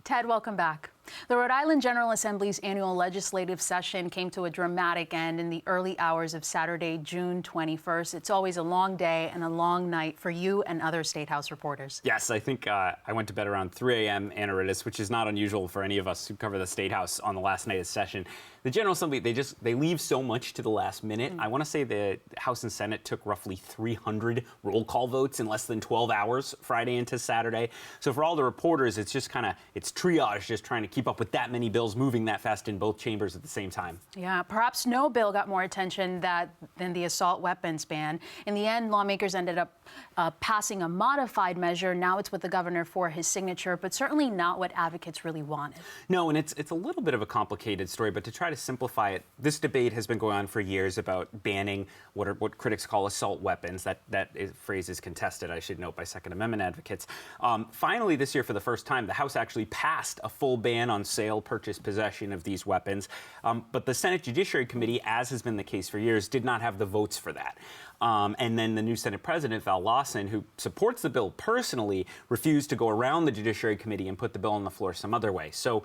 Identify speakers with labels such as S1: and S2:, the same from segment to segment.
S1: Ted, welcome back. The Rhode Island General Assembly's annual legislative session came to a dramatic end in the early hours of Saturday, June 21st. It's always a long day and a long night for you and other State House reporters.
S2: Yes, I think I went to bed around 3 a.m. Anaridis, which is not unusual for any of us who cover the State House on the last night of session. The General Assembly, they leave so much to the last minute. I want to say the House and Senate took roughly 300 roll call votes in less than 12 hours Friday into Saturday. So for all the reporters, it's just it's triage, just trying to keep up with that many bills moving that fast in both chambers at the same time.
S1: Yeah, perhaps no bill got more attention than the assault weapons ban. In the end, lawmakers ended up passing a modified measure. Now it's with the governor for his signature, but certainly not what advocates really wanted.
S2: No, and it's a little bit of a complicated story, but to try to simplify it, this debate has been going on for years about banning what critics call assault weapons. That phrase is contested, I should note, by Second Amendment advocates. Finally, this year, for the first time, the House actually passed a full ban on sale, purchase, possession of these weapons. But the Senate Judiciary Committee, as has been the case for years, did not have the votes for that. And then the new Senate President, Val Lawson, who supports the bill personally, refused to go around the Judiciary Committee and put the bill on the floor some other way. So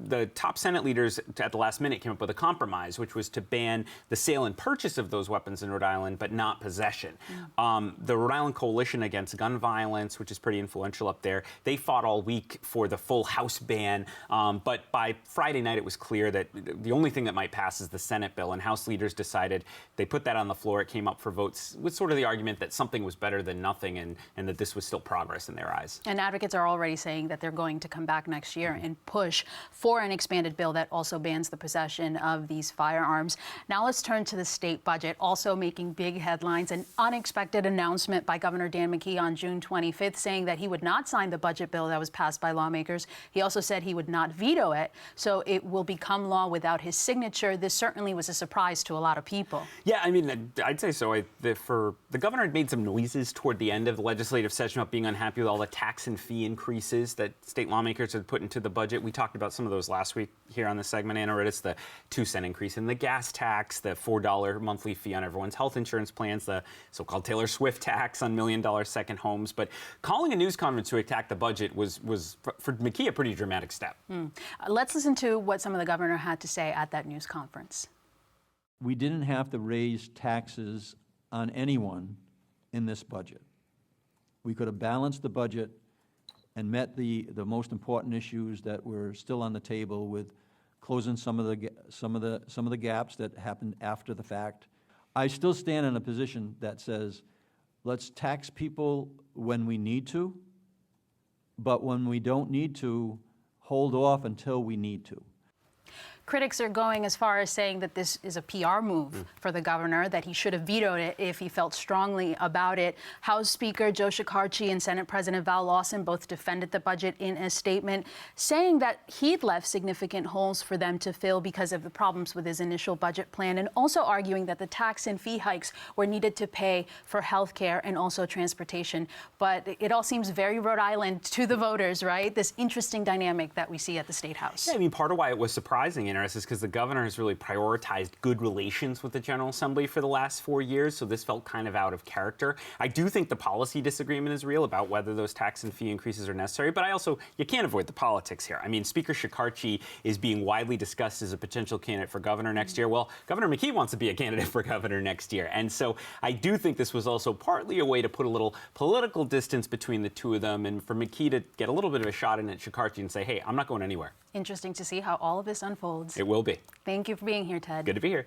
S2: the top Senate leaders at the last minute came up with a compromise, which was to ban the sale and purchase of those weapons in Rhode Island, but not possession. The Rhode Island Coalition Against Gun Violence, which is pretty influential up there, they fought all week for the full House ban. But by Friday night, it was clear that the only thing that might pass is the Senate bill, and House leaders decided they put that on the floor. It came up for votes with sort of the argument that something was better than nothing, and that this was still progress in their eyes.
S1: And advocates are already saying that they're going to come back next year and push for an expanded bill that also bans the possession of these firearms. Now let's turn to the state budget, also making big headlines. An unexpected announcement by Governor Dan McKee on June 25th saying that he would not sign the budget bill that was passed by lawmakers. He also said he would not veto it, so it will become law without his signature. This certainly was a surprise to a lot of people.
S2: Yeah, I mean, I'd say so. The governor had made some noises toward the end of the legislative session about being unhappy with all the tax and fee increases that state lawmakers had put into the budget. We talked about some of those last week here on the segment, Anaridis, the 2-cent increase in the gas tax, the $4 monthly fee on everyone's health insurance plans, the so-called Taylor Swift tax on $1 million second homes. But calling a news conference to attack the budget was for McKee a pretty dramatic step.
S1: Let's listen to what some of the governor had to say at that news conference.
S3: We didn't have to raise taxes on anyone in this budget. We could have balanced the budget and met the most important issues that were still on the table, with closing some of the gaps that happened after the fact. I still stand in a position that says, let's tax people when we need to, but when we don't need to, hold off until we need to.
S1: Critics are going as far as saying that this is a PR move for the governor, that he should have vetoed it if he felt strongly about it. House Speaker Joe Shekarchi and Senate President Val Lawson both defended the budget in a statement, saying that he'd left significant holes for them to fill because of the problems with his initial budget plan, and also arguing that the tax and fee hikes were needed to pay for health care and also transportation. But it all seems very Rhode Island to the voters, right? This interesting dynamic that we see at the State House.
S2: Yeah, I mean, part of why it was surprising, is because the governor has really prioritized good relations with the General Assembly for the last 4 years, so this felt kind of out of character. I do think the policy disagreement is real about whether those tax and fee increases are necessary, but you can't avoid the politics here. I mean, Speaker Shekarchi is being widely discussed as a potential candidate for governor next year. Well, Governor McKee wants to be a candidate for governor next year, and so I do think this was also partly a way to put a little political distance between the two of them, and for McKee to get a little bit of a shot in at Shekarchi and say, hey, I'm not going anywhere.
S1: Interesting to see how all of this unfolds.
S2: It will be.
S1: Thank you for being here, Ted.
S2: Good to be here.